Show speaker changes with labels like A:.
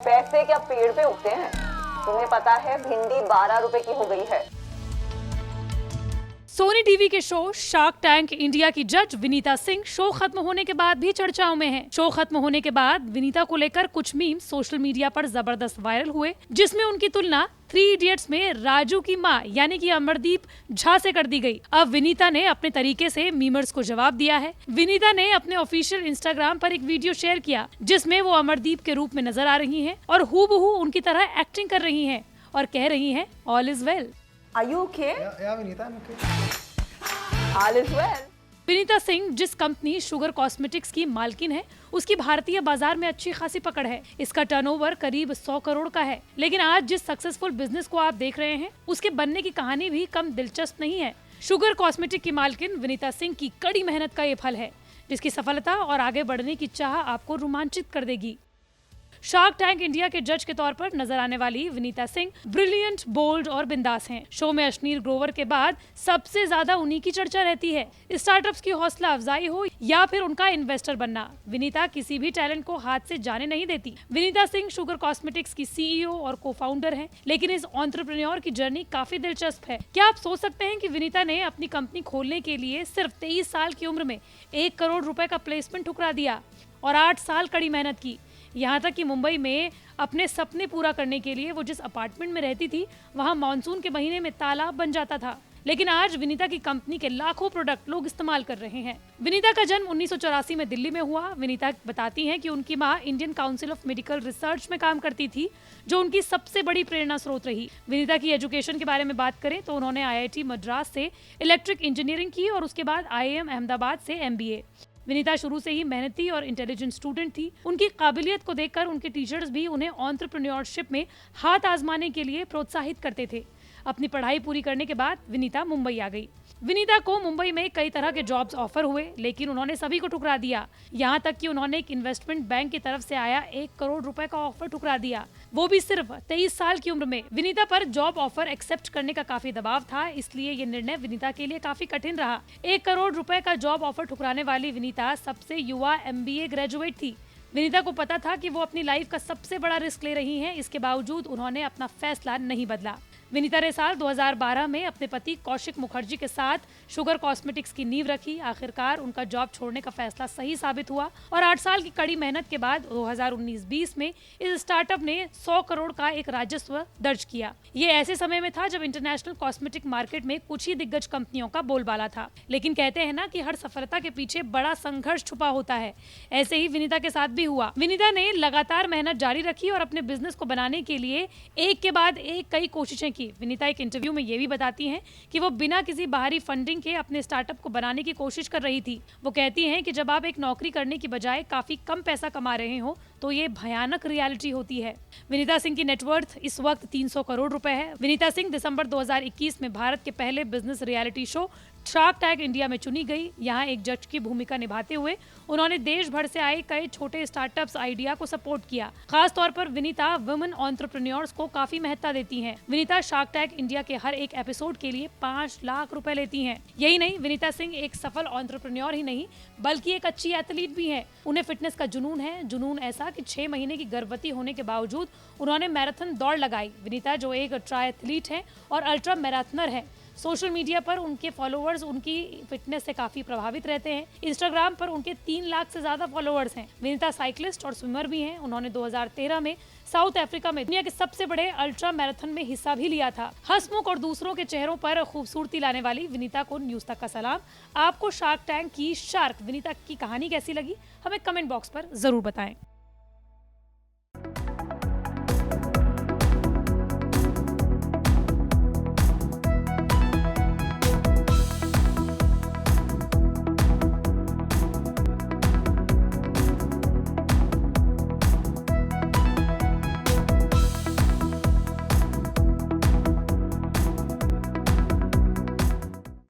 A: पैसे क्या पेड़ पे उगते हैं? तुम्हें पता है भिंडी 12 रुपए की हो गई है।
B: सोनी टीवी के शो शार्क टैंक इंडिया की जज विनीता सिंह शो खत्म होने के बाद भी चर्चाओं में हैं। शो खत्म होने के बाद विनीता को लेकर कुछ मीम सोशल मीडिया पर जबरदस्त वायरल हुए, जिसमें उनकी तुलना 3 इडियट्स में राजू की मां यानी कि अमरदीप झा से कर दी गई। अब विनीता ने अपने तरीके से मीमर्स को जवाब दिया है। विनीता ने अपने ऑफिशियल इंस्टाग्राम पर एक वीडियो शेयर किया, जिसमें वो अमरदीप के रूप में नजर आ रही हैं और हूबहू उनकी तरह एक्टिंग कर रही हैं और कह रही हैं all is well.
A: Are you okay?
C: Yeah, Vinita, I'm okay.
A: All is well.
B: Vinita Singh जिस कंपनी शुगर कॉस्मेटिक्स की मालकिन है, उसकी भारतीय बाजार में अच्छी खासी पकड़ है। इसका टर्नओवर करीब 100 करोड़ का है। लेकिन आज जिस सक्सेसफुल बिजनेस को आप देख रहे हैं, उसके बनने की कहानी भी कम दिलचस्प नहीं है। शुगर कॉस्मेटिक की मालकिन विनीता सिंह की कड़ी मेहनत का ये फल है, जिसकी सफलता और आगे बढ़ने की चाह आपको रोमांचित कर देगी। शार्क टैंक इंडिया के जज के तौर पर नजर आने वाली विनीता सिंह ब्रिलियंट, बोल्ड और बिंदास हैं। शो में अश्नीर ग्रोवर के बाद सबसे ज्यादा उन्हीं की चर्चा रहती है। स्टार्टअप्स की हौसला अफजाई हो या फिर उनका इन्वेस्टर बनना, विनीता किसी भी टैलेंट को हाथ से जाने नहीं देती। विनीता सिंह शुगर कॉस्मेटिक्स की CEO और को-फाउंडर हैं, लेकिन इस एंटरप्रेन्योर की जर्नी काफी दिलचस्प है। क्या आप सोच सकते हैं कि विनीता ने अपनी कंपनी खोलने के लिए सिर्फ 23 साल की उम्र में 1 करोड़ रुपए का प्लेसमेंट ठुकरा दिया और 8 साल कड़ी मेहनत की। यहाँ तक कि मुंबई में अपने सपने पूरा करने के लिए वो जिस अपार्टमेंट में रहती थी, वहाँ मानसून के महीने में तालाब बन जाता था। लेकिन आज विनीता की कंपनी के लाखों प्रोडक्ट लोग इस्तेमाल कर रहे हैं। विनीता का जन्म 1984 में दिल्ली में हुआ। विनीता बताती हैं कि उनकी मां Indian council of medical research में काम करती थी, जो उनकी सबसे बड़ी प्रेरणा स्रोत रही। विनीता की एजुकेशन के बारे में बात करें तो उन्होंने IIT मद्रास से इलेक्ट्रिक इंजीनियरिंग की और उसके बाद IIM अहमदाबाद से MBA। विनीता शुरू से ही मेहनती और इंटेलिजेंट स्टूडेंट थी। उनकी काबिलियत को देखकर उनके टीचर्स भी उन्हें एंटरप्रेन्योरशिप में हाथ आजमाने के लिए प्रोत्साहित करते थे। अपनी पढ़ाई पूरी करने के बाद विनीता मुंबई आ गई। विनीता को मुंबई में कई तरह के जॉब्स ऑफर हुए, लेकिन उन्होंने सभी को ठुकरा दिया। यहाँ तक कि उन्होंने एक इन्वेस्टमेंट बैंक की तरफ से आया 1 करोड़ रुपए का ऑफर ठुकरा दिया, वो भी सिर्फ 23 साल की उम्र में। विनीता पर जॉब ऑफर एक्सेप्ट करने का काफी दबाव था, इसलिए ये निर्णय विनीता के लिए काफी कठिन रहा। 1 करोड़ रुपए का जॉब ऑफर ठुकराने वाली विनीता सबसे युवा MBA ग्रेजुएट थी। विनीता को पता था कि वो अपनी लाइफ का सबसे बड़ा रिस्क ले रही हैं, इसके बावजूद उन्होंने अपना फैसला नहीं बदला। विनीता ने साल 2012 में अपने पति कौशिक मुखर्जी के साथ शुगर कॉस्मेटिक्स की नींव रखी। आखिरकार उनका जॉब छोड़ने का फैसला सही साबित हुआ और 8 साल की कड़ी मेहनत के बाद 2019-20 में इस स्टार्टअप ने 100 करोड़ का एक राजस्व दर्ज किया। ये ऐसे समय में था जब इंटरनेशनल कॉस्मेटिक मार्केट में कुछ ही दिग्गज कंपनियों का बोलबाला था। लेकिन कहते हैं ना कि हर सफलता के पीछे बड़ा संघर्ष छुपा होता है। ऐसे ही विनीता के साथ भी हुआ। विनीता ने लगातार मेहनत जारी रखी और अपने बिजनेस को बनाने के लिए एक के बाद एक कई कोशिशें की। विनीता एक इंटरव्यू में ये भी बताती हैं कि वो बिना किसी बाहरी फंडिंग के अपने स्टार्टअप को बनाने की कोशिश कर रही थी। वो कहती हैं कि जब आप एक नौकरी करने की बजाय काफी कम पैसा कमा रहे हो तो ये भयानक रियलिटी होती है। विनीता सिंह की नेटवर्थ इस वक्त 300 करोड़ रुपए है। विनीता सिंह दिसंबर 2021 में भारत के पहले business reality show shark tank India में चुनी गई। यहाँ एक जज की भूमिका निभाते हुए उन्होंने देश भर से आए कई छोटे स्टार्टअप्स आइडिया को सपोर्ट किया। खास तौर पर विनीता वुमेन एंटरप्रेन्योर्स को काफी महत्ता देती हैं। विनीता शार्क टैंक इंडिया के हर एक एपिसोड के लिए 5 लाख रुपए लेती हैं। यही नहीं, विनीता सिंह एक सफल एंटरप्रेन्योर ही नहीं बल्कि एक अच्छी एथलीट भी है। उन्हें फिटनेस का जुनून ऐसा कि 6 महीने की गर्भवती होने के बावजूद उन्होंने मैराथन दौड़ लगाई। विनीता जो एक ट्रायथलीट है और अल्ट्रा मैराथनर है। सोशल मीडिया पर उनके फॉलोअर्स उनकी फिटनेस से काफी प्रभावित रहते हैं। इंस्टाग्राम पर उनके 3 लाख से ज्यादा फॉलोअर्स हैं। विनीता साइकिलिस्ट और स्विमर भी हैं। उन्होंने 2013 में साउथ अफ्रीका में दुनिया के सबसे बड़े अल्ट्रा मैराथन में हिस्सा भी लिया था। हंसमुख और दूसरों के चेहरों पर खूबसूरती लाने वाली विनीता को न्यूज तक का सलाम। आपको शार्क टैंक की शार्क विनीता की कहानी कैसी लगी, हमें कमेंट बॉक्स पर जरूर बताएं।